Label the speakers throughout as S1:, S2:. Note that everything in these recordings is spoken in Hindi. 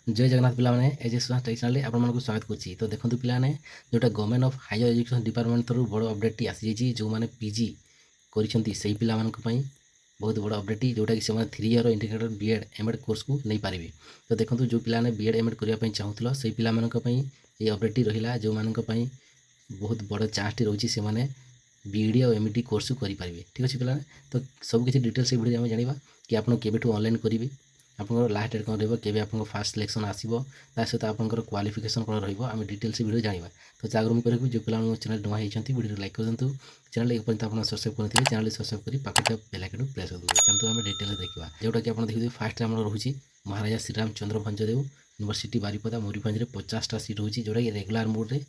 S1: जय जगन्नाथ पिलाने एज सुहास टेक चैनल आपको स्वागत करुच्ची। तो देखो पिलाने जोटा government of higher education department through बड़ अपडेट आसी जो मैंने पीजी कर बहुत बड़ अपडेट जोटा कि 3 year integrated BEd MEd course को नहीं पारे। तो देखो जो पिलाने बीएड एमएड करने चाहूल से ये अपडेट रहा जो मान बहुत बड़ चान्स रोचे से बीईडी और एमईडी कोर्स को करेंगे। ठीक अच्छे पिलाने तो सब किसी डिटेल्स से वीडियो जाना कि आप केवेठू ऑनलाइन करेंगे आपंकर लास्ट डेट कौन रही है फास्ट सिलेक्शन आसो ता सहित आपंकर क्वालिफिकेशन कौन रही डिटेल्स वीडियो जाना। तो आगे मुझे कह जो पे मो चैनल नुआ होती वीडियो लाइक कर दिंतु चैनल एपर्यंत आप सब्सक्राइब करते चैनल सब्सक्राइब कर पाखे बेल आइकन प्रेस कर देंगे। चलते आम डिटेल्स देखा जोटा कि आप देखिए फास्ट आम रोचे महाराजा श्रीराम चंद्र भंजदेव यूनिवर्सिटी बारिपदा मयूरभंज में 50टा सीट रोचे जोटा कि रेगुलर मोड है।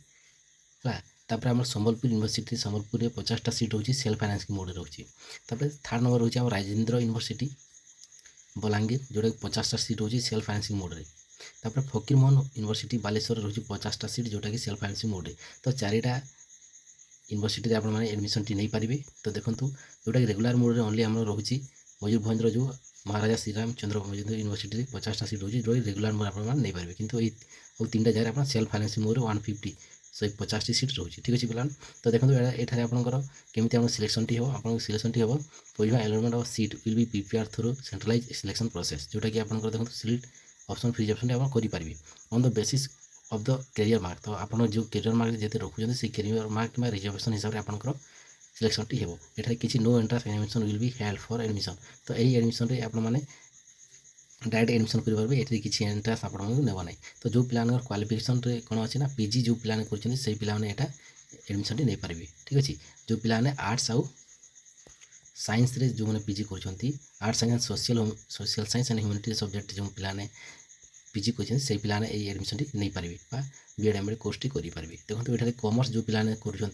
S1: तापर आम सम्बलपुर यूनिवर्सिटी सम्बलपुर में 50टा सीट रोचे सेल्फ फाइनेंस मोड रोचे। थर्ड नंबर रोचे आम राजेन्द्र यूनिवर्सिटी बलांगीर जोटा कि 50टा सीट रोचे सेल्फ फाइनेंसिंग मोड में। तापर फकीरमोहन यूनिवर्सिटी बालेश्वर रोचे 50टा सीट जोटा कि सेल्फ फाइनेंसिंग मोड में। तो 4टा यूनिवर्सिटी आप एडमिशन टी नहीं पारे। तो देखो जोटा कि रेगुलर मोड में ओनली आम रोचे मयूरभंज जो महाराजा श्रीराम चंद्र यूनिवर्सिटी 50टा सीट रोचे जो रेगुलर मोड आप नहीं पारे कितु ये 3टा जगह आप सेल्फ फाइनेंसिंग मोड 150 150टी सीट रोचे। ठीक अच्छे पिलान तो देखो ये आपंकर केमी आप सिलेक्शन टी हम आप सिलेक्शन टी हम provisional allotment of seat will be prepare through centralise selection process जोटा कि आपंकर देखो सिलेक्ट ऑप्शन फ्री ऑप्शन आप करेंगे on the basis of the career mark. तो आप जो कैरियर मार्क जिते रखुच्च से कैरियर मार्क कि रिजर्वेशन हिसाब से आपंकर सिलेक्शन टी हो ये किसी no entrance admission will be held for admission. तो यही एडमिशन आप डायरेक्ट एडमिशन करेंगे ये किसी एंट्रांस आप नेब ना। तो जो पिला क्वालिफिकेशन कौन अच्छे ना पीजी जो पिला पे यहाँ एडमिशन नहीं पारे। ठीक अच्छे जो पिलाने आर्ट्स आउ साइंस रे जो मैंने पीजी कर arts science social science and humanity subject जो पिलाने पीजी कर से पिलाने ये एडमिशन नहीं पारे बीएड एमएड कोर्स टी करेंगे। देखो ये कॉमर्स जो पिलाने कर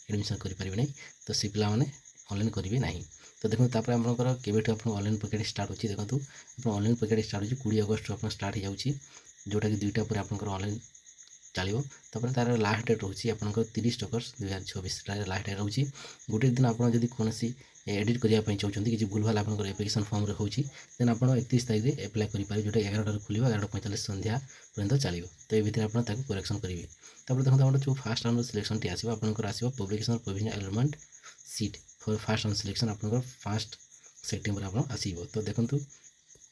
S1: एडमिशन करेंगे ना तो से पिला ऑनलाइन करेंगे ना। तो देखो तापर आपंकर केवेठू आप ऑनलाइन पैकेट स्टार्ट होची देखो आप ऑनलाइन पैकेट स्टार्ट होची 20 अगस्त आप स्टार्ट हो जाऊँगी जोटा कि 2टा पर आपंकर ऑनलाइन चलो। तापर तार लास्ट डेट रोचे आपंकर 30 अगस्त 2024 लास्ट डेट रोचे। गोटे दिन आप कौन एडिट करने चाहते कि भूल भाल आप एप्लिकेशन फॉर्म रे होची देन आप 31 तारीख में एप्लाय करेंगे जोटा 11 खोल 11:45 संध्या पर्यंत चलो। तो ये भितर आप करेक्शन करेंगे। तापर देखो आप जो फास्ट राउंड सिलेक्शन टी आसो आपंकर आसो publication provisional allotment seat for fast round selection आपंकर 1 सेप्टेम्बर आप आसो। तो देखो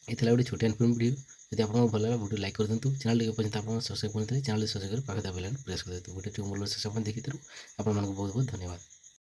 S1: ये गोटे छोटिया वीडियो यदि आपको भल लगा वीडियो लाइक कर दिंतु चैनल पर्यटन आप सब्सक्राइब करते चैनल सब्सक्राइब कर पाखे बेल आइकन प्रेस कर दिंतु वीडियो मूल्य शेष देखी आपको बहुत बहुत धन्यवाद।